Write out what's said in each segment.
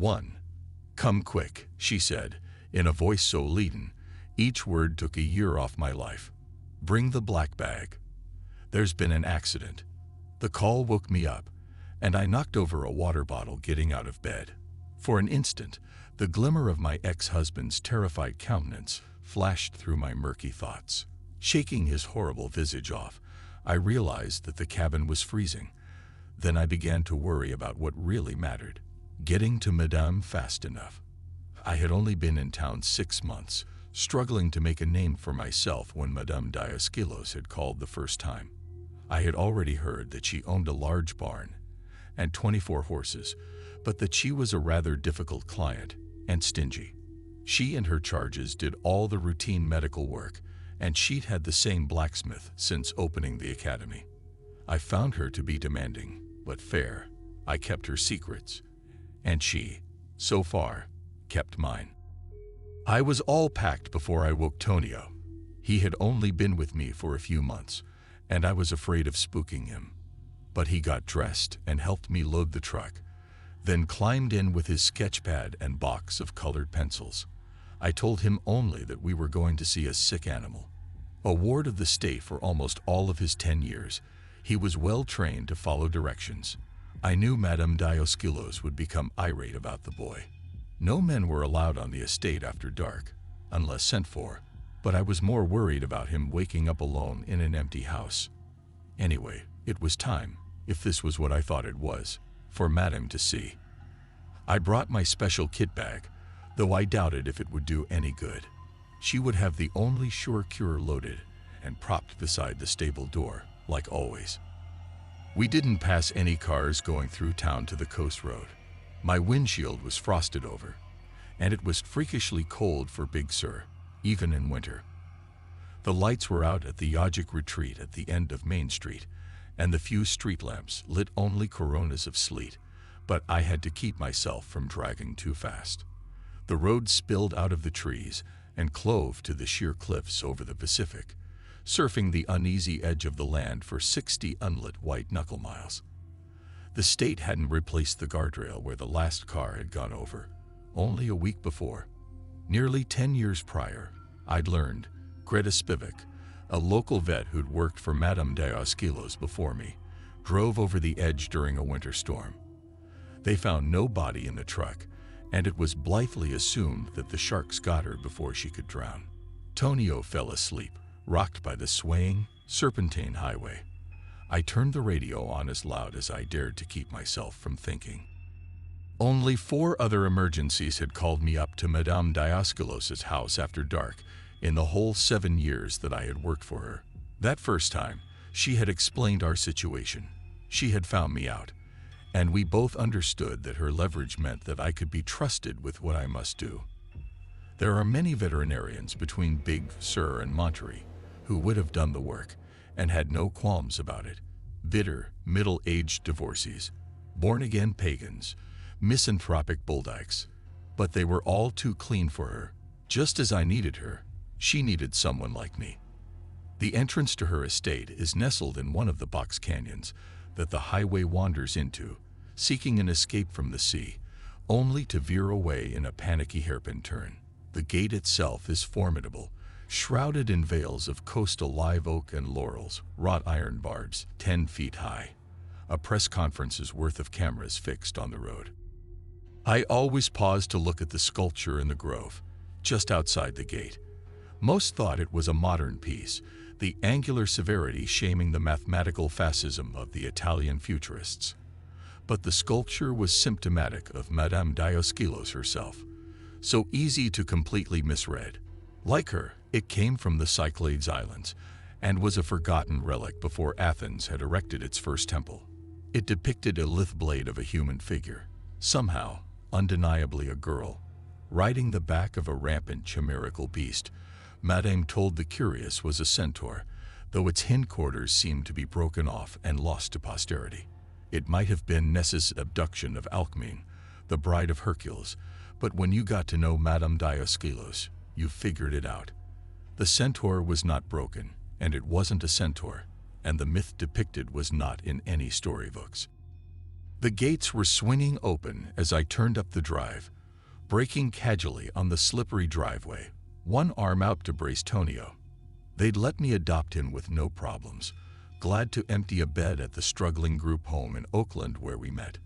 1. Come quick, she said, in a voice so leaden, each word took a year off my life. Bring the black bag. There's been an accident. The call woke me up, and I knocked over a water bottle getting out of bed. For an instant, the glimmer of my ex-husband's terrified countenance flashed through my murky thoughts. Shaking his horrible visage off, I realized that the cabin was freezing. Then I began to worry about what really mattered, getting to Madame fast enough. I had only been in town 6 months, struggling to make a name for myself when Madame Dioskylos had called the first time. I had already heard that she owned a large barn and 24 horses, but that she was a rather difficult client and stingy. She and her charges did all the routine medical work, and she'd had the same blacksmith since opening the academy. I found her to be demanding, but fair. I kept her secrets, and she, so far, kept mine. I was all packed before I woke Tonio. He had only been with me for a few months, and I was afraid of spooking him. But he got dressed and helped me load the truck, then climbed in with his sketchpad and box of colored pencils. I told him only that we were going to see a sick animal. A ward of the state for almost all of his 10 years, he was well trained to follow directions. I knew Madame Dioskylos would become irate about the boy. No men were allowed on the estate after dark, unless sent for, but I was more worried about him waking up alone in an empty house. Anyway, it was time, if this was what I thought it was, for Madame to see. I brought my special kit bag, though I doubted if it would do any good. She would have the only sure cure loaded and propped beside the stable door, like always. We didn't pass any cars going through town to the coast road. My windshield was frosted over, and it was freakishly cold for Big Sur, even in winter. The lights were out at the Yajic retreat at the end of Main Street, and the few street lamps lit only coronas of sleet, but I had to keep myself from driving too fast. The road spilled out of the trees and clove to the sheer cliffs over the Pacific, surfing the uneasy edge of the land for 60 unlit white knuckle miles. The state hadn't replaced the guardrail where the last car had gone over, only a week before. Nearly 10 years prior, I'd learned Greta Spivak, a local vet who'd worked for Madame Dioskylos before me, drove over the edge during a winter storm. They found no body in the truck, and it was blithely assumed that the sharks got her before she could drown. Tonio fell asleep, rocked by the swaying, serpentine highway. I turned the radio on as loud as I dared to keep myself from thinking. Only 4 other emergencies had called me up to Madame Dioskylos' house after dark in the whole 7 years that I had worked for her. That first time, she had explained our situation. She had found me out, and we both understood that her leverage meant that I could be trusted with what I must do. There are many veterinarians between Big Sur and Monterey who would have done the work and had no qualms about it. Bitter, middle-aged divorcees, born-again pagans, misanthropic bulldykes. But they were all too clean for her. Just as I needed her, she needed someone like me. The entrance to her estate is nestled in one of the box canyons that the highway wanders into, seeking an escape from the sea, only to veer away in a panicky hairpin turn. The gate itself is formidable, shrouded in veils of coastal live oak and laurels, wrought iron barbs 10 feet high. A press conference's worth of cameras fixed on the road. I always paused to look at the sculpture in the grove, just outside the gate. Most thought it was a modern piece, the angular severity shaming the mathematical fascism of the Italian futurists. But the sculpture was symptomatic of Madame Dioskylos herself, so easy to completely misread. Like her, it came from the Cyclades Islands and was a forgotten relic before Athens had erected its first temple. It depicted a lithe blade of a human figure, somehow, undeniably a girl, riding the back of a rampant chimerical beast. Madame told the curious was a centaur, though its hindquarters seemed to be broken off and lost to posterity. It might have been Nessus' abduction of Alcmene, the bride of Hercules, but when you got to know Madame Dioskylos, you figured it out. The centaur was not broken, and it wasn't a centaur, and the myth depicted was not in any storybooks. The gates were swinging open as I turned up the drive, braking casually on the slippery driveway, one arm out to brace Tonio. They'd let me adopt him with no problems, glad to empty a bed at the struggling group home in Oakland where we met.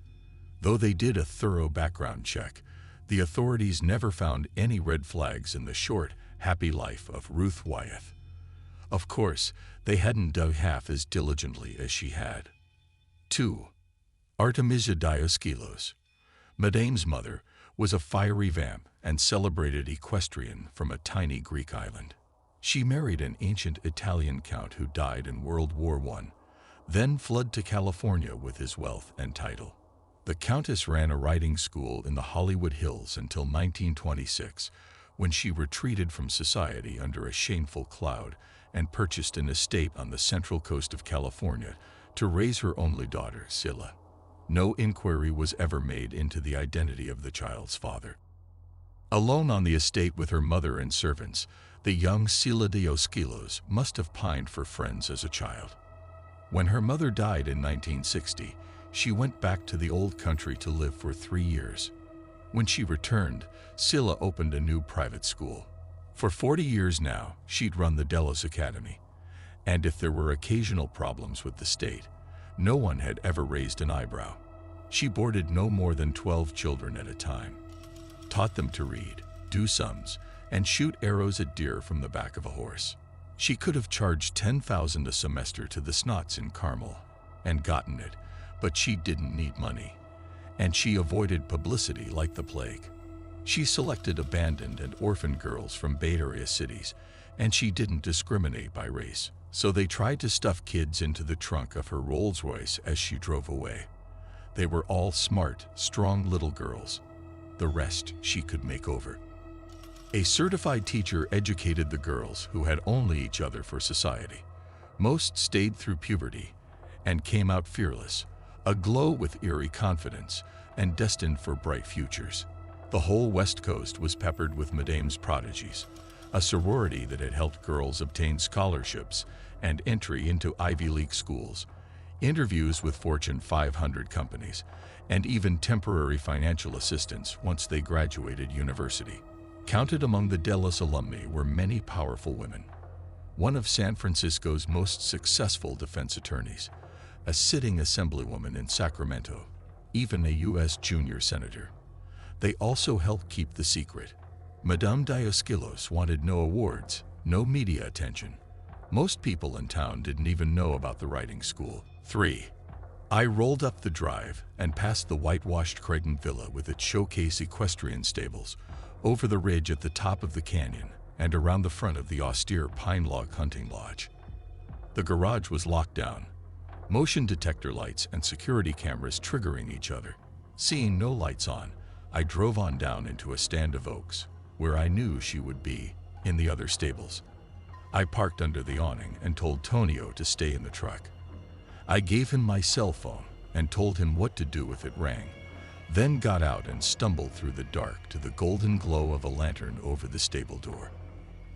Though they did a thorough background check, the authorities never found any red flags in the short, happy life of Ruth Wyeth. Of course, they hadn't dug half as diligently as she had. 2. Artemisia Dioskilos. Madame's mother was a fiery vamp and celebrated equestrian from a tiny Greek island. She married an ancient Italian count who died in World War I, then fled to California with his wealth and title. The Countess ran a riding school in the Hollywood Hills until 1926, when she retreated from society under a shameful cloud and purchased an estate on the central coast of California to raise her only daughter, Scylla. No inquiry was ever made into the identity of the child's father. Alone on the estate with her mother and servants, the young Scylla Dioskilos must have pined for friends as a child. When her mother died in 1960, she went back to the old country to live for 3 years. When she returned, Scylla opened a new private school. For 40 years now, she'd run the Delos Academy, and if there were occasional problems with the state, no one had ever raised an eyebrow. She boarded no more than 12 children at a time, taught them to read, do sums, and shoot arrows at deer from the back of a horse. She could have charged $10,000 a semester to the Snots in Carmel and gotten it, but she didn't need money, and she avoided publicity like the plague. She selected abandoned and orphaned girls from Bay Area cities, and she didn't discriminate by race, so they tried to stuff kids into the trunk of her Rolls-Royce as she drove away. They were all smart, strong little girls. The rest she could make over. A certified teacher educated the girls who had only each other for society. Most stayed through puberty and came out fearless, aglow with eerie confidence and destined for bright futures. The whole West Coast was peppered with Madame's prodigies, a sorority that had helped girls obtain scholarships and entry into Ivy League schools, interviews with Fortune 500 companies, and even temporary financial assistance once they graduated university. Counted among the Delos alumni were many powerful women. One of San Francisco's most successful defense attorneys, a sitting assemblywoman in Sacramento, even a U.S. junior senator. They also helped keep the secret. Madame Dioskilos wanted no awards, no media attention. Most people in town didn't even know about the writing school. 3. I rolled up the drive and past the whitewashed Creighton Villa with its showcase equestrian stables, over the ridge at the top of the canyon, and around the front of the austere pine log hunting lodge. The garage was locked down, motion detector lights and security cameras triggering each other. Seeing no lights on, I drove on down into a stand of oaks, where I knew she would be, in the other stables. I parked under the awning and told Tonio to stay in the truck. I gave him my cell phone and told him what to do if it rang, then got out and stumbled through the dark to the golden glow of a lantern over the stable door.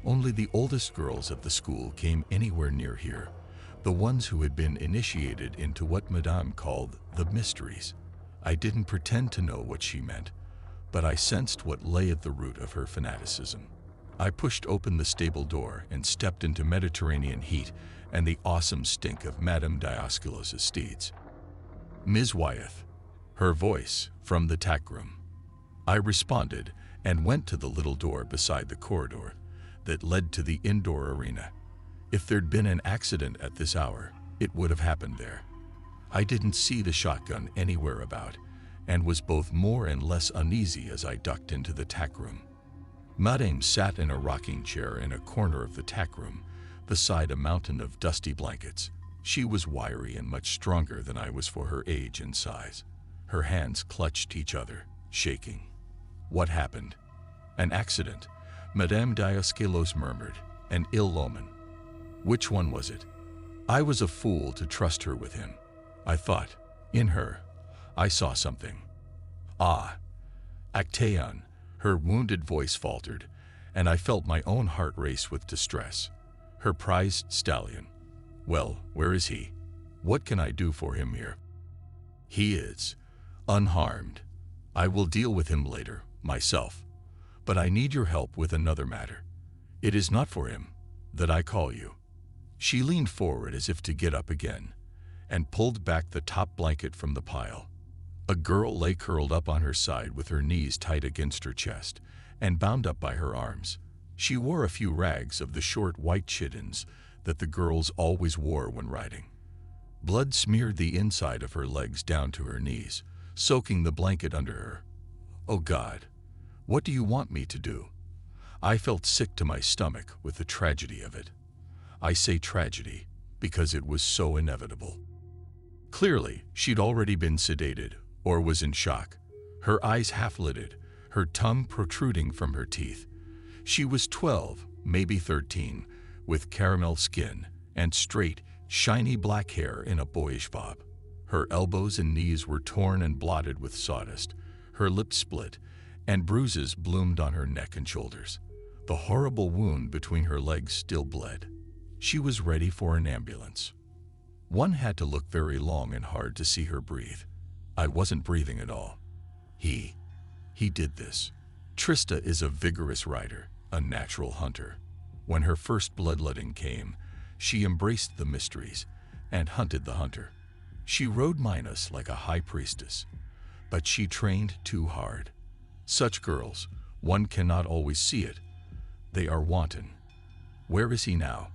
Only the oldest girls of the school came anywhere near here, the ones who had been initiated into what Madame called the mysteries. I didn't pretend to know what she meant, but I sensed what lay at the root of her fanaticism. I pushed open the stable door and stepped into Mediterranean heat and the awesome stink of Madame Dioskilos' steeds. Ms. Wyeth, her voice from the tack room. I responded and went to the little door beside the corridor that led to the indoor arena. If there'd been an accident at this hour, it would have happened there. I didn't see the shotgun anywhere about, and was both more and less uneasy as I ducked into the tack room. Madame sat in a rocking chair in a corner of the tack room, beside a mountain of dusty blankets. She was wiry and much stronger than I was for her age and size. Her hands clutched each other, shaking. What happened? An accident, Madame Dioskilos murmured. An ill omen. Which one was it? I was a fool to trust her with him. I thought, in her, I saw something. Ah, Actaeon, her wounded voice faltered, and I felt my own heart race with distress. Her prized stallion. Well, where is he? What can I do for him here? He is, unharmed. I will deal with him later, myself. But I need your help with another matter. It is not for him that I call you." She leaned forward as if to get up again, and pulled back the top blanket from the pile. A girl lay curled up on her side with her knees tight against her chest and bound up by her arms. She wore a few rags of the short white chittens that the girls always wore when riding. Blood smeared the inside of her legs down to her knees, soaking the blanket under her. "Oh God, what do you want me to do?" I felt sick to my stomach with the tragedy of it. I say tragedy because it was so inevitable. Clearly, she'd already been sedated or was in shock, her eyes half-lidded, her tongue protruding from her teeth. She was 12, maybe 13, with caramel skin and straight, shiny black hair in a boyish bob. Her elbows and knees were torn and blotted with sawdust, her lips split, and bruises bloomed on her neck and shoulders. The horrible wound between her legs still bled. She was ready for an ambulance. One had to look very long and hard to see her breathe. I wasn't breathing at all. He did this. Trista is a vigorous rider, a natural hunter. When her first bloodletting came, she embraced the mysteries and hunted the hunter. She rode Minos like a high priestess, but she trained too hard. Such girls, one cannot always see it. They are wanton. "Where is he now?"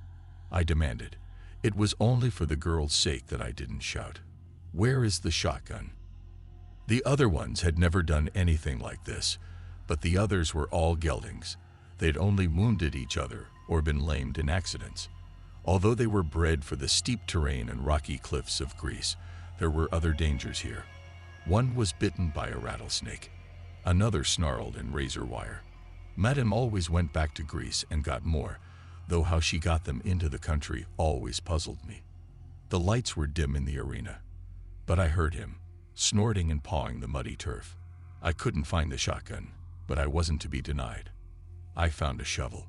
I demanded. It was only for the girl's sake that I didn't shout. "Where is the shotgun?" The other ones had never done anything like this, but the others were all geldings. They'd only wounded each other or been lamed in accidents. Although they were bred for the steep terrain and rocky cliffs of Greece, there were other dangers here. One was bitten by a rattlesnake. Another snarled in razor wire. Madame always went back to Greece and got more, though how she got them into the country always puzzled me. The lights were dim in the arena, but I heard him, snorting and pawing the muddy turf. I couldn't find the shotgun, but I wasn't to be denied. I found a shovel.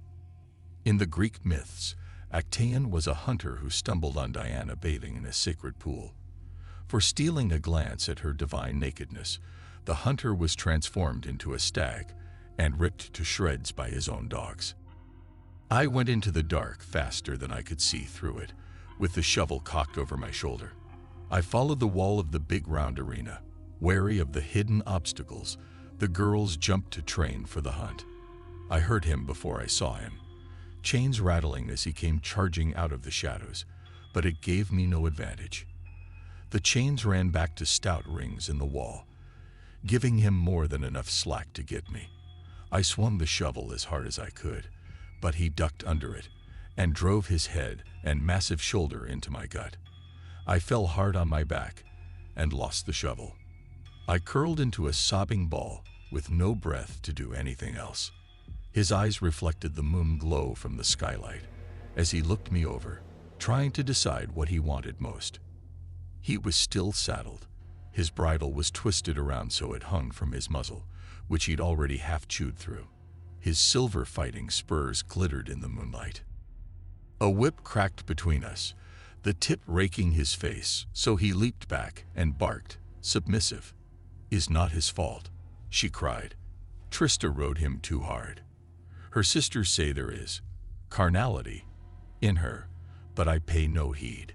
In the Greek myths, Actaeon was a hunter who stumbled on Diana bathing in a sacred pool. For stealing a glance at her divine nakedness, the hunter was transformed into a stag and ripped to shreds by his own dogs. I went into the dark faster than I could see through it, with the shovel cocked over my shoulder. I followed the wall of the big round arena. Wary of the hidden obstacles, the girls jumped to train for the hunt. I heard him before I saw him, chains rattling as he came charging out of the shadows, but it gave me no advantage. The chains ran back to stout rings in the wall, giving him more than enough slack to get me. I swung the shovel as hard as I could, but he ducked under it and drove his head and massive shoulder into my gut. I fell hard on my back and lost the shovel. I curled into a sobbing ball with no breath to do anything else. His eyes reflected the moon glow from the skylight as he looked me over, trying to decide what he wanted most. He was still saddled. His bridle was twisted around so it hung from his muzzle, which he'd already half chewed through. His silver fighting spurs glittered in the moonlight. A whip cracked between us, the tip raking his face, so he leaped back and barked, submissive. "Is not his fault," she cried. "Trista rode him too hard. Her sisters say there is carnality in her, but I pay no heed.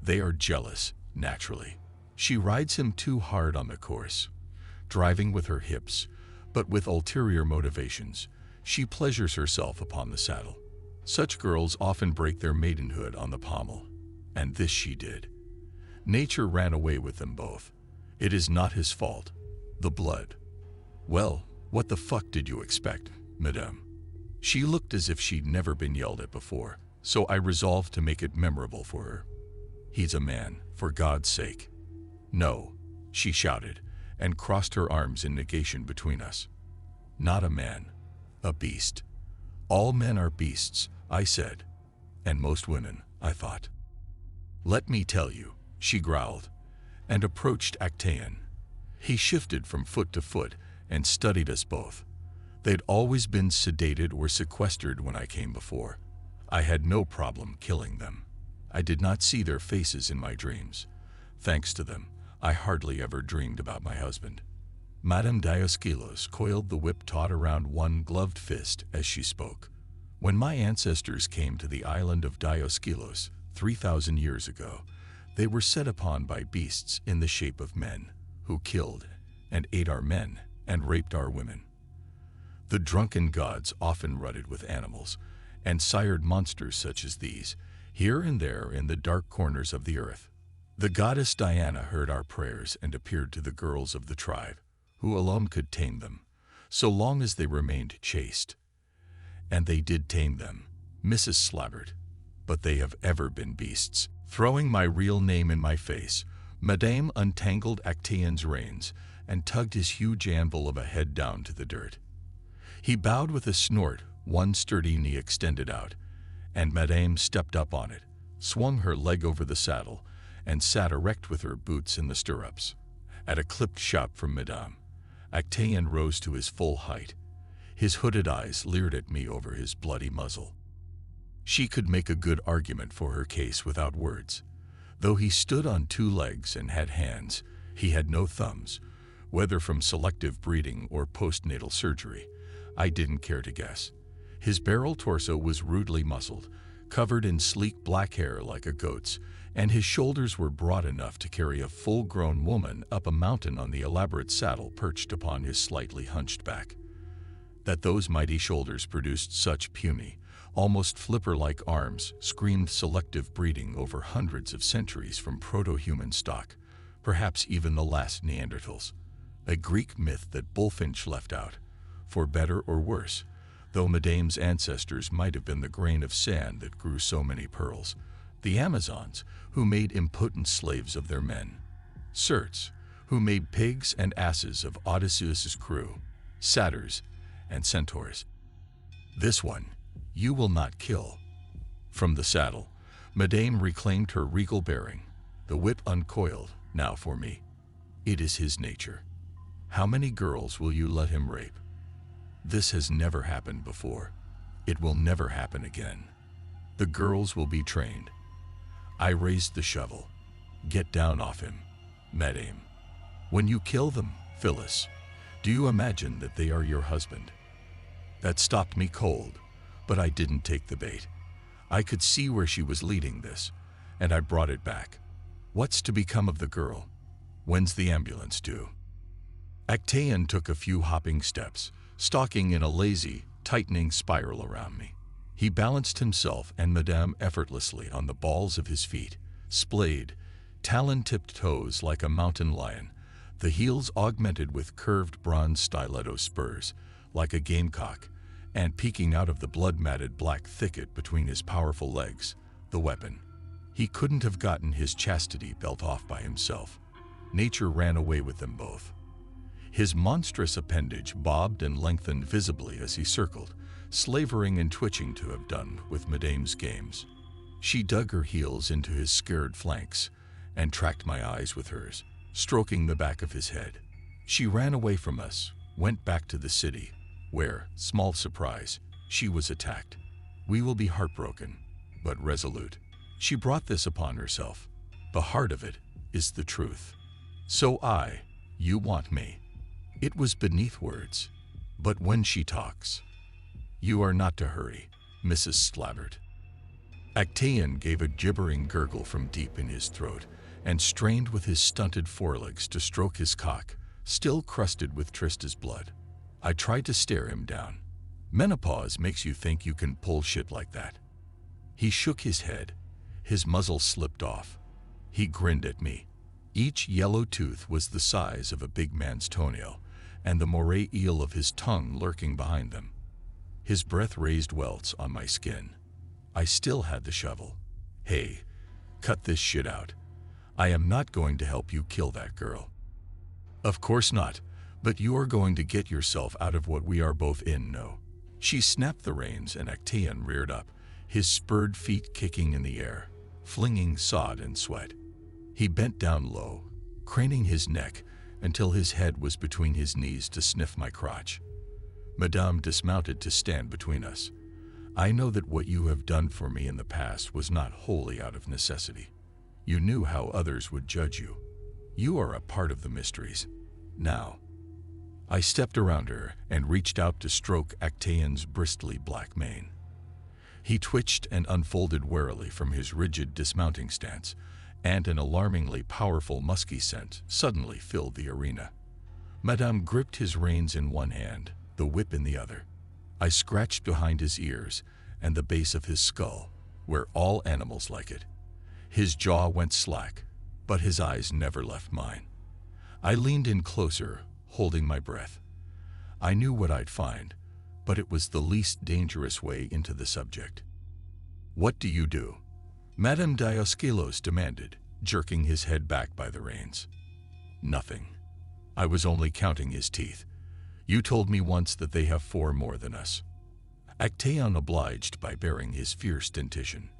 They are jealous, naturally. She rides him too hard on the course, driving with her hips, but with ulterior motivations. She pleasures herself upon the saddle. Such girls often break their maidenhood on the pommel, and this she did. Nature ran away with them both. It is not his fault. The blood. Well, what the fuck did you expect, madame?" She looked as if she'd never been yelled at before, so I resolved to make it memorable for her. "He's a man, for God's sake." "No," she shouted, and crossed her arms in negation between us. "Not a man, a beast. All men are beasts," I said, "and most women," I thought. "Let me tell you," she growled, and approached Actaeon. He shifted from foot to foot and studied us both. They'd always been sedated or sequestered when I came before. I had no problem killing them. I did not see their faces in my dreams. Thanks to them, I hardly ever dreamed about my husband. Madame Dioscelos coiled the whip taut around one gloved fist as she spoke. When my ancestors came to the island of Dioscelos 3,000 years ago, they were set upon by beasts in the shape of men, who killed and ate our men and raped our women. The drunken gods often rutted with animals and sired monsters such as these, here and there in the dark corners of the earth. The goddess Diana heard our prayers and appeared to the girls of the tribe, who alone could tame them, so long as they remained chaste. And they did tame them, Mrs. Slabbert, but they have ever been beasts. Throwing my real name in my face, Madame untangled Actaeon's reins and tugged his huge anvil of a head down to the dirt. He bowed with a snort, one sturdy knee extended out, and Madame stepped up on it, swung her leg over the saddle, and sat erect with her boots in the stirrups. At a clipped shout from Madame, Actaeon rose to his full height. His hooded eyes leered at me over his bloody muzzle. She could make a good argument for her case without words. Though he stood on two legs and had hands, he had no thumbs. Whether from selective breeding or postnatal surgery, I didn't care to guess. His barrel torso was rudely muscled, covered in sleek black hair like a goat's, and his shoulders were broad enough to carry a full-grown woman up a mountain on the elaborate saddle perched upon his slightly hunched back. That those mighty shoulders produced such puny, almost flipper-like arms screamed selective breeding over hundreds of centuries from proto-human stock, perhaps even the last Neanderthals. A Greek myth that Bullfinch left out, for better or worse, though Madame's ancestors might have been the grain of sand that grew so many pearls. The Amazons, who made impotent slaves of their men. Certs, who made pigs and asses of Odysseus's crew. Satyrs and centaurs. This one, you will not kill. From the saddle, Madame reclaimed her regal bearing, the whip uncoiled, now for me. It is his nature. How many girls will you let him rape? This has never happened before. It will never happen again. The girls will be trained. I raised the shovel. Get down off him, Madame. When you kill them, Phyllis, do you imagine that they are your husband? That stopped me cold, but I didn't take the bait. I could see where she was leading this, and I brought it back. What's to become of the girl? When's the ambulance due? Actaeon took a few hopping steps, stalking in a lazy, tightening spiral around me. He balanced himself and Madame effortlessly on the balls of his feet, splayed, talon-tipped toes like a mountain lion, the heels augmented with curved bronze stiletto spurs, like a gamecock, and peeking out of the blood-matted black thicket between his powerful legs, the weapon. He couldn't have gotten his chastity belt off by himself. Nature ran away with them both. His monstrous appendage bobbed and lengthened visibly as he circled, slavering and twitching to have done with Madame's games. She dug her heels into his scared flanks and tracked my eyes with hers, stroking the back of his head. She ran away from us, went back to the city, where, small surprise, she was attacked. We will be heartbroken, but resolute. She brought this upon herself. The heart of it is the truth. So you want me. It was beneath words, but when she talks, you are not to hurry, Mrs. Slabbert. Actaeon gave a gibbering gurgle from deep in his throat and strained with his stunted forelegs to stroke his cock, still crusted with Trista's blood. I tried to stare him down. Menopause makes you think you can pull shit like that. He shook his head. His muzzle slipped off. He grinned at me. Each yellow tooth was the size of a big man's toenail, and the moray eel of his tongue lurking behind them. His breath raised welts on my skin. I still had the shovel. Hey, cut this shit out. I am not going to help you kill that girl. Of course not, but you are going to get yourself out of what we are both in, no. She snapped the reins and Actaeon reared up, his spurred feet kicking in the air, flinging sod and sweat. He bent down low, craning his neck until his head was between his knees to sniff my crotch. Madame dismounted to stand between us. I know that what you have done for me in the past was not wholly out of necessity. You knew how others would judge you. You are a part of the mysteries. Now. I stepped around her and reached out to stroke Actaeon's bristly black mane. He twitched and unfolded warily from his rigid dismounting stance, and an alarmingly powerful musky scent suddenly filled the arena. Madame gripped his reins in one hand, the whip in the other. I scratched behind his ears and the base of his skull, where all animals like it. His jaw went slack, but his eyes never left mine. I leaned in closer, holding my breath. I knew what I'd find, but it was the least dangerous way into the subject. "What do you do?" Madame Dioskilos demanded, jerking his head back by the reins. "Nothing. I was only counting his teeth. You told me once that they have 4 more than us." Actaeon obliged by baring his fierce dentition.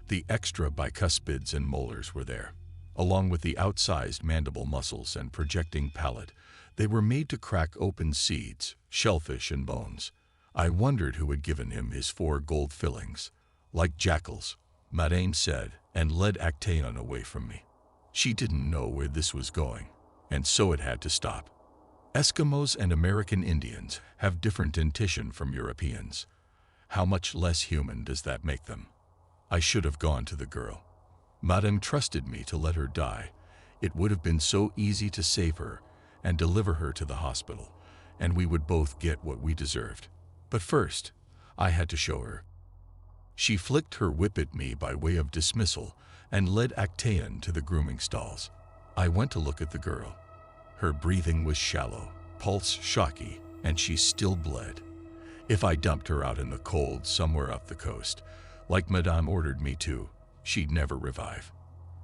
The extra bicuspids and molars were there, along with the outsized mandible muscles and projecting palate. They were made to crack open seeds, shellfish, and bones. I wondered who had given him his 4 gold fillings. "Like jackals," Madame said, and led Actaeon away from me. She didn't know where this was going, and so it had to stop. Eskimos and American Indians have different dentition from Europeans. How much less human does that make them? I should have gone to the girl. Madame trusted me to let her die. It would have been so easy to save her and deliver her to the hospital, and we would both get what we deserved. But first, I had to show her. She flicked her whip at me by way of dismissal and led Actaeon to the grooming stalls. I went to look at the girl. Her breathing was shallow, pulse shocky, and she still bled. If I dumped her out in the cold somewhere up the coast, like Madame ordered me to, she'd never revive.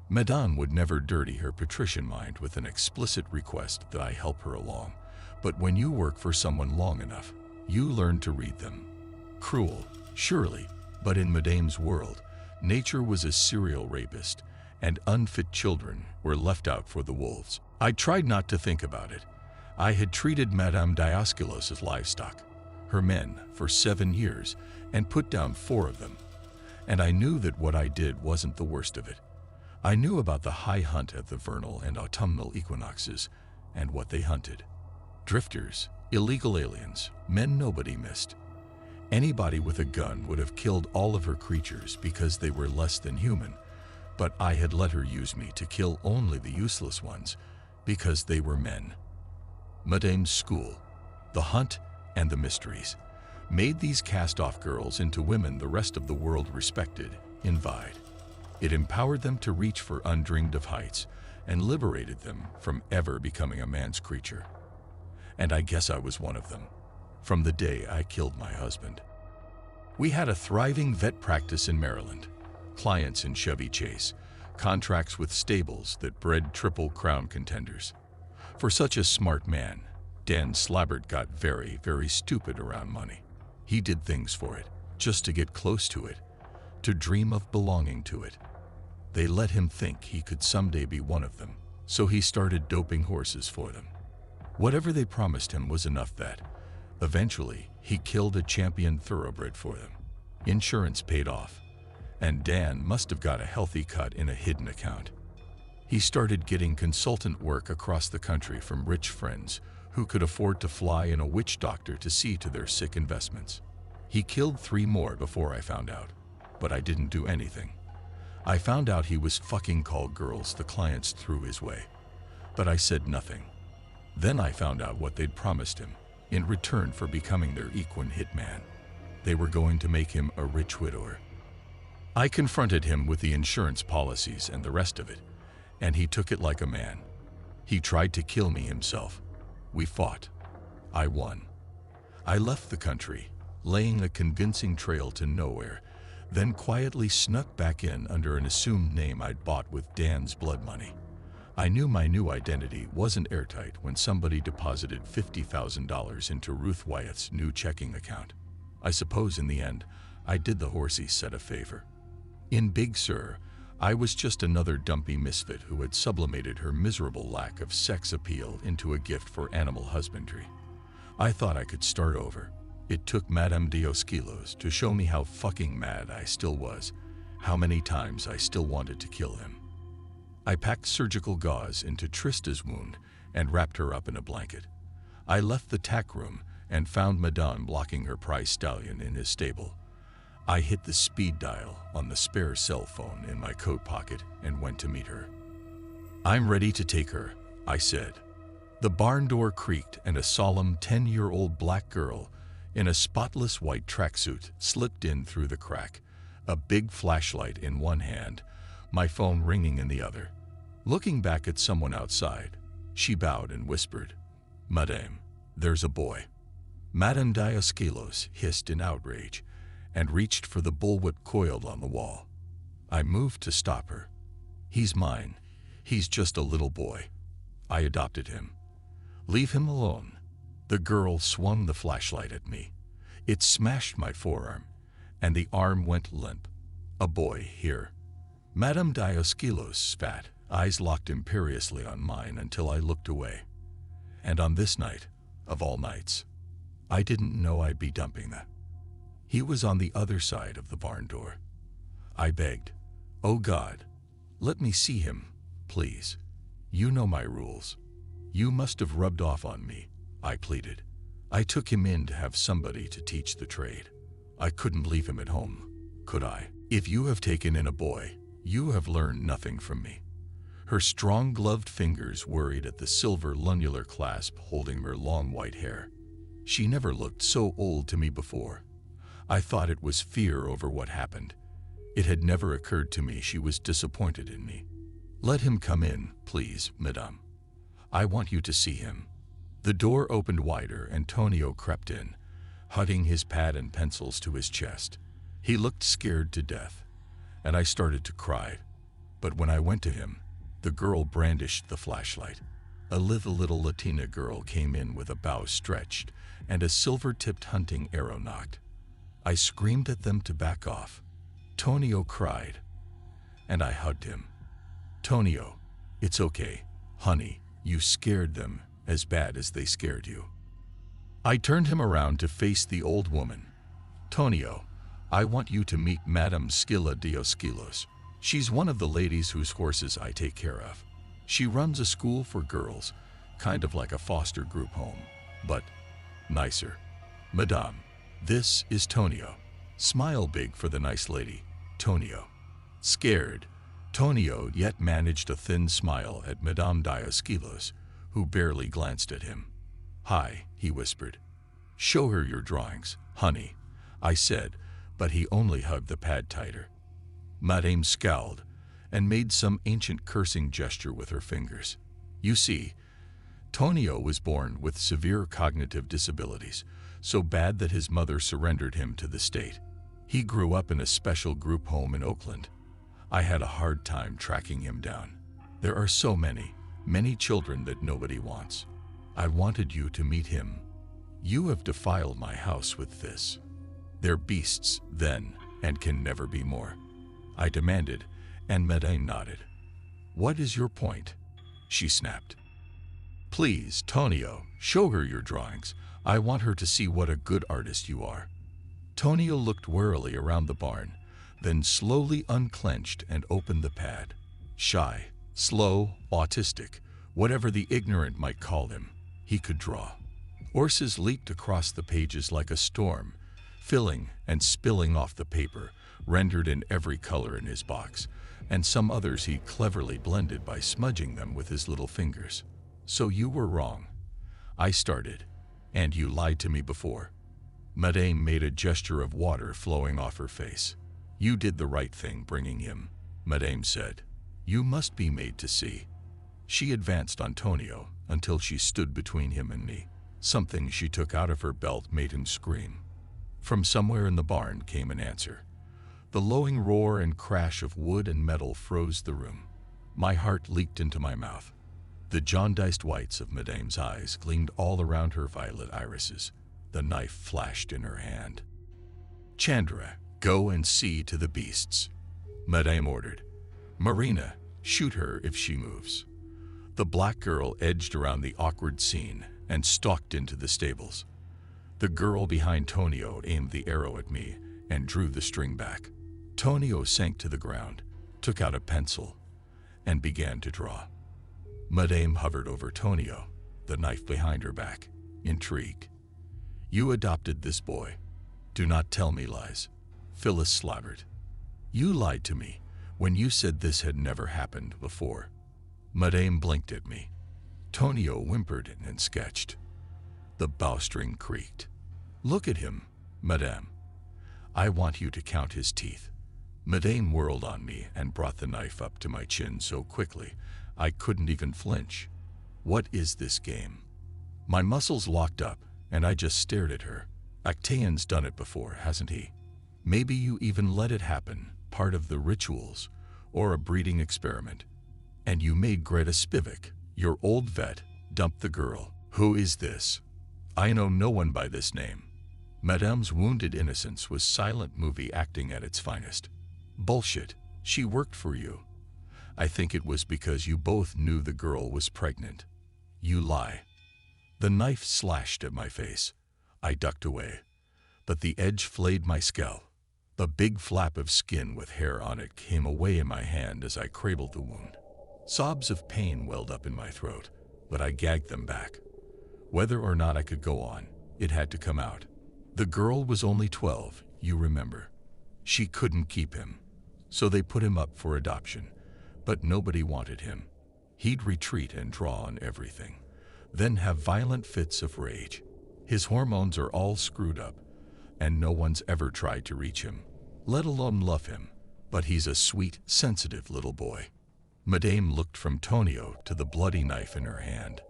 Madame would never dirty her patrician mind with an explicit request that I help her along, but when you work for someone long enough, you learn to read them. Cruel, surely, but in Madame's world, nature was a serial rapist, and unfit children were left out for the wolves. I tried not to think about it. I had treated Madame Dioskilos as livestock, her men, for 7 years, and put down 4 of them. And I knew that what I did wasn't the worst of it. I knew about the high hunt at the vernal and autumnal equinoxes, and what they hunted. Drifters, illegal aliens, men nobody missed. Anybody with a gun would have killed all of her creatures because they were less than human, but I had let her use me to kill only the useless ones because they were men. Madame's school, the hunt and the mysteries, made these cast-off girls into women the rest of the world respected, envied. It empowered them to reach for undreamed of heights and liberated them from ever becoming a man's creature. And I guess I was one of them, from the day I killed my husband. We had a thriving vet practice in Maryland, clients in Chevy Chase, contracts with stables that bred Triple Crown contenders. For such a smart man, Dan Slabbert got very, very stupid around money. He did things for it, just to get close to it, to dream of belonging to it. They let him think he could someday be one of them, so he started doping horses for them. Whatever they promised him was enough that, eventually, he killed a champion thoroughbred for them. Insurance paid off, and Dan must have got a healthy cut in a hidden account. He started getting consultant work across the country from rich friends who could afford to fly in a witch doctor to see to their sick investments. He killed 3 more before I found out, but I didn't do anything. I found out he was fucking call girls the clients threw his way, but I said nothing. Then I found out what they'd promised him in return for becoming their equine hitman. They were going to make him a rich widower. I confronted him with the insurance policies and the rest of it, and he took it like a man. He tried to kill me himself. We fought. I won. I left the country, laying a convincing trail to nowhere, then quietly snuck back in under an assumed name I'd bought with Dan's blood money. I knew my new identity wasn't airtight when somebody deposited $50,000 into Ruth Wyatt's new checking account. I suppose in the end, I did the horsey set a favor. In Big Sur, I was just another dumpy misfit who had sublimated her miserable lack of sex appeal into a gift for animal husbandry. I thought I could start over. It took Madame Dioskilos to show me how fucking mad I still was, how many times I still wanted to kill him. I packed surgical gauze into Trista's wound and wrapped her up in a blanket. I left the tack room and found Madame blocking her prize stallion in his stable. I hit the speed dial on the spare cell phone in my coat pocket and went to meet her. "I'm ready to take her," I said. The barn door creaked and a solemn 10-year-old black girl in a spotless white tracksuit slipped in through the crack, a big flashlight in one hand, my phone ringing in the other. Looking back at someone outside, she bowed and whispered, "Madame, there's a boy." Madame Dioscelos hissed in outrage and reached for the bullwhip coiled on the wall. I moved to stop her. "He's mine. He's just a little boy. I adopted him. Leave him alone." The girl swung the flashlight at me. It smashed my forearm, and the arm went limp. "A boy here." Madame Dioscelos' fat eyes locked imperiously on mine until I looked away. And on this night, of all nights, I didn't know I'd be dumping that. He was on the other side of the barn door. I begged, "Oh God, let me see him, please. You know my rules. You must have rubbed off on me," I pleaded. "I took him in to have somebody to teach the trade. I couldn't leave him at home, could I? If you have taken in a boy, you have learned nothing from me." Her strong gloved fingers worried at the silver lunular clasp holding her long white hair. She never looked so old to me before. I thought it was fear over what happened. It had never occurred to me she was disappointed in me. "Let him come in, please, Madame. I want you to see him." The door opened wider and Tonio crept in, hugging his pad and pencils to his chest. He looked scared to death, and I started to cry. But when I went to him, the girl brandished the flashlight. A little Latina girl came in with a bow stretched and a silver-tipped hunting arrow nocked. I screamed at them to back off. Tonio cried, and I hugged him. "Tonio, it's okay, honey, you scared them as bad as they scared you." I turned him around to face the old woman. "Tonio, I want you to meet Madame Scylla Dioscelos. She's one of the ladies whose horses I take care of. She runs a school for girls, kind of like a foster group home, but nicer. Madame, this is Tonio." Smile big for the nice lady, Tonio. Scared, Tonio yet managed a thin smile at Madame Dioscelos, who barely glanced at him. "Hi," he whispered. "Show her your drawings, honey," I said, but he only hugged the pad tighter. Madame scowled and made some ancient cursing gesture with her fingers. You see, Tonio was born with severe cognitive disabilities, so bad that his mother surrendered him to the state. He grew up in a special group home in Oakland. I had a hard time tracking him down. There are so many children that nobody wants. I wanted you to meet him. You have defiled my house with this. They're beasts then and can never be more," I demanded, and Madame nodded. "What is your point?" she snapped. "Please, Tonio, show her your drawings. I want her to see what a good artist you are." Tonio looked warily around the barn, then slowly unclenched and opened the pad. Shy, slow, autistic, whatever the ignorant might call him, he could draw. Horses leaped across the pages like a storm, filling and spilling off the paper, rendered in every color in his box, and some others he cleverly blended by smudging them with his little fingers. "So you were wrong," I started, "and you lied to me before." Madame made a gesture of water flowing off her face. "You did the right thing bringing him," Madame said. "You must be made to see." She advanced on Tonio until she stood between him and me. Something she took out of her belt made him scream. From somewhere in the barn came an answer. The lowing roar and crash of wood and metal froze the room. My heart leaped into my mouth. The jaundiced whites of Madame's eyes gleamed all around her violet irises. The knife flashed in her hand. "Chandra, go and see to the beasts," Madame ordered. "Marina, shoot her if she moves." The black girl edged around the awkward scene and stalked into the stables. The girl behind Tonio aimed the arrow at me and drew the string back. Tonio sank to the ground, took out a pencil, and began to draw. Madame hovered over Tonio, the knife behind her back, intrigued. "You adopted this boy. Do not tell me lies." Phyllis slavered. "You lied to me when you said this had never happened before." Madame blinked at me. Tonio whimpered and sketched. The bowstring creaked. "Look at him, Madame. I want you to count his teeth." Madame whirled on me and brought the knife up to my chin so quickly I couldn't even flinch. "What is this game?" My muscles locked up and I just stared at her. "Actaeon's done it before, hasn't he? Maybe you even let it happen, part of the rituals, or a breeding experiment. And you made Greta Spivak, your old vet, dump the girl. Who is this? I know no one by this name." Madame's wounded innocence was silent movie acting at its finest. "Bullshit. She worked for you. I think it was because you both knew the girl was pregnant. You lie." The knife slashed at my face. I ducked away, but the edge flayed my scalp. The big flap of skin with hair on it came away in my hand as I cradled the wound. Sobs of pain welled up in my throat, but I gagged them back. Whether or not I could go on, it had to come out. The girl was only 12, you remember. She couldn't keep him, so they put him up for adoption, but nobody wanted him. He'd retreat and draw on everything, then have violent fits of rage. His hormones are all screwed up, and no one's ever tried to reach him, let alone love him, but he's a sweet, sensitive little boy. Madame looked from Tonio to the bloody knife in her hand.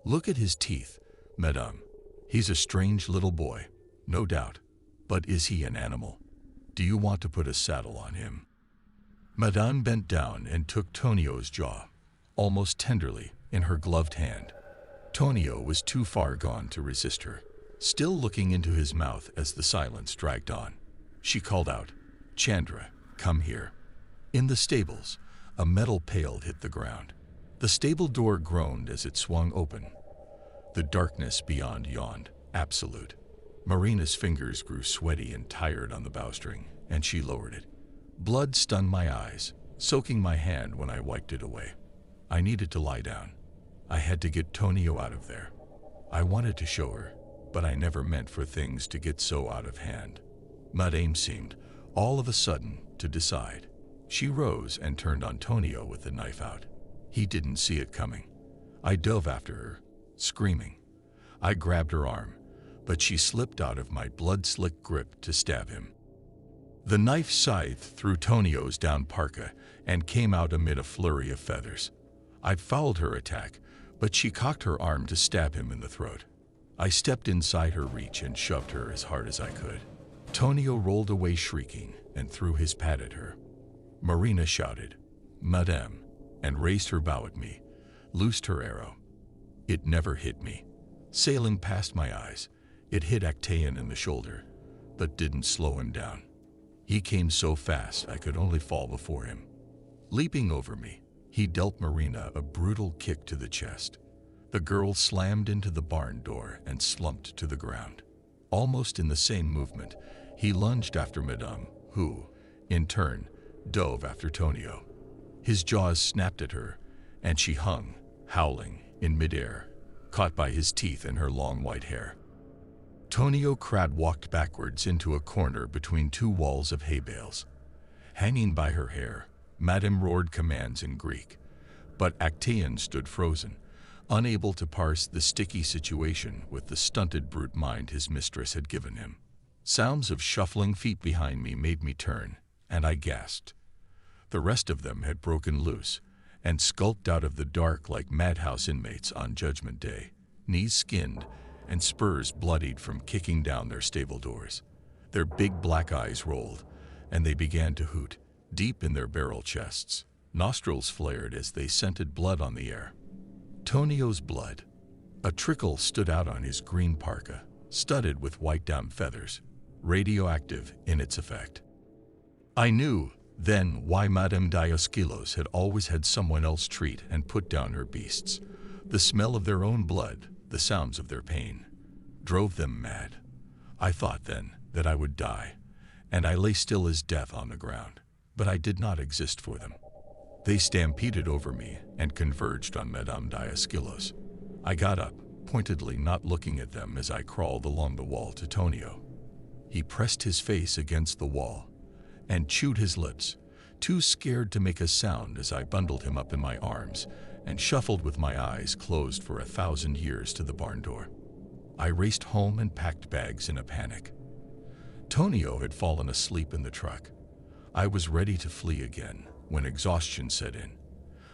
"Look at his teeth, Madame. He's a strange little boy, no doubt, but is he an animal? Do you want to put a saddle on him?" Madame bent down and took Tonio's jaw, almost tenderly, in her gloved hand. Tonio was too far gone to resist her, still looking into his mouth as the silence dragged on. She called out, "Chandra, come here." In the stables, a metal pail hit the ground. The stable door groaned as it swung open. The darkness beyond yawned, absolute. Marina's fingers grew sweaty and tired on the bowstring, and she lowered it. Blood stunned my eyes, soaking my hand when I wiped it away. I needed to lie down. I had to get Tonio out of there. I wanted to show her, but I never meant for things to get so out of hand. Madame seemed, all of a sudden, to decide. She rose and turned on Tonio with the knife out. He didn't see it coming. I dove after her, screaming. I grabbed her arm, but she slipped out of my blood-slick grip to stab him. The knife scythed through Tonio's down parka and came out amid a flurry of feathers. I fouled her attack, but she cocked her arm to stab him in the throat. I stepped inside her reach and shoved her as hard as I could. Tonio rolled away shrieking and threw his pad at her. Marina shouted, "Madame," and raised her bow at me, loosed her arrow. It never hit me. Sailing past my eyes, it hit Actaeon in the shoulder, but didn't slow him down. He came so fast I could only fall before him. Leaping over me, he dealt Marina a brutal kick to the chest. The girl slammed into the barn door and slumped to the ground. Almost in the same movement, he lunged after Madame, who, in turn, dove after Tonio. His jaws snapped at her, and she hung, howling, in midair, caught by his teeth and her long white hair. Tonio Crad walked backwards into a corner between two walls of hay bales. Hanging by her hair, Madame roared commands in Greek, but Actaeon stood frozen, unable to parse the sticky situation with the stunted brute mind his mistress had given him. Sounds of shuffling feet behind me made me turn, and I gasped. The rest of them had broken loose and skulked out of the dark like madhouse inmates on Judgment Day, knees skinned and spurs bloodied from kicking down their stable doors. Their big black eyes rolled, and they began to hoot, deep in their barrel chests. Nostrils flared as they scented blood on the air. Tonio's blood. A trickle stood out on his green parka, studded with white down feathers, radioactive in its effect. I knew, then, why Madame Dioskilos had always had someone else treat and put down her beasts. The smell of their own blood, the sounds of their pain, drove them mad. I thought then that I would die, and I lay still as death on the ground, but I did not exist for them. They stampeded over me and converged on Madame Dioskylos. I got up, pointedly not looking at them as I crawled along the wall to Tonio. He pressed his face against the wall and chewed his lips, too scared to make a sound as I bundled him up in my arms and shuffled with my eyes closed for 1,000 years to the barn door. I raced home and packed bags in a panic. Tonio had fallen asleep in the truck. I was ready to flee again when exhaustion set in.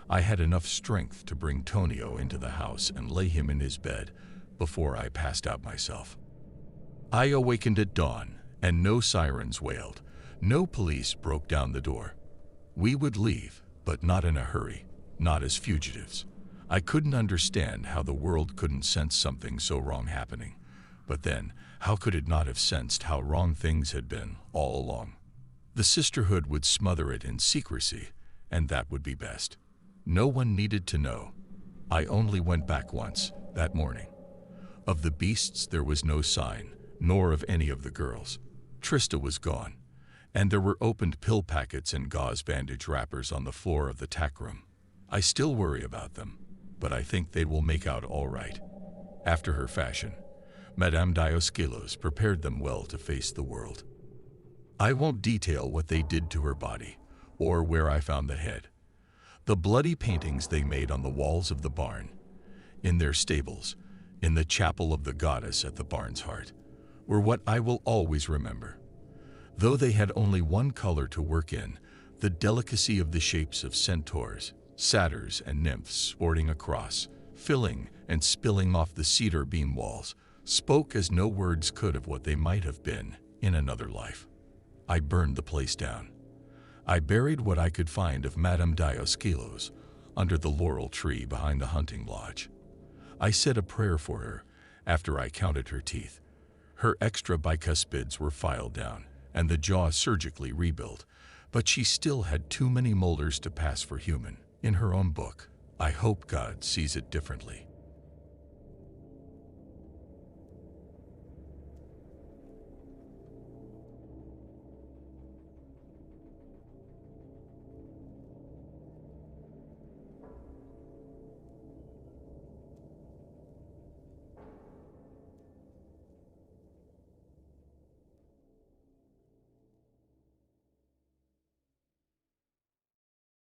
I had enough strength to bring Tonio into the house and lay him in his bed before I passed out myself. I awakened at dawn, and no sirens wailed. No police broke down the door. We would leave, but not in a hurry, not as fugitives. I couldn't understand how the world couldn't sense something so wrong happening. But then, how could it not have sensed how wrong things had been all along? The sisterhood would smother it in secrecy, and that would be best. No one needed to know. I only went back once, that morning. Of the beasts there was no sign, nor of any of the girls. Trista was gone, and there were opened pill packets and gauze bandage wrappers on the floor of the tack room. I still worry about them, but I think they will make out all right. After her fashion, Madame Dioskylos prepared them well to face the world. I won't detail what they did to her body, or where I found the head. The bloody paintings they made on the walls of the barn, in their stables, in the chapel of the goddess at the barn's heart, were what I will always remember. Though they had only one color to work in, the delicacy of the shapes of centaurs, satyrs, and nymphs sporting across, filling and spilling off the cedar beam walls, spoke as no words could of what they might have been in another life. I burned the place down. I buried what I could find of Madame Dioskylos under the laurel tree behind the hunting lodge. I said a prayer for her after I counted her teeth. Her extra bicuspids were filed down and the jaw surgically rebuilt, but she still had too many molars to pass for human. In her own book, I hope God sees it differently.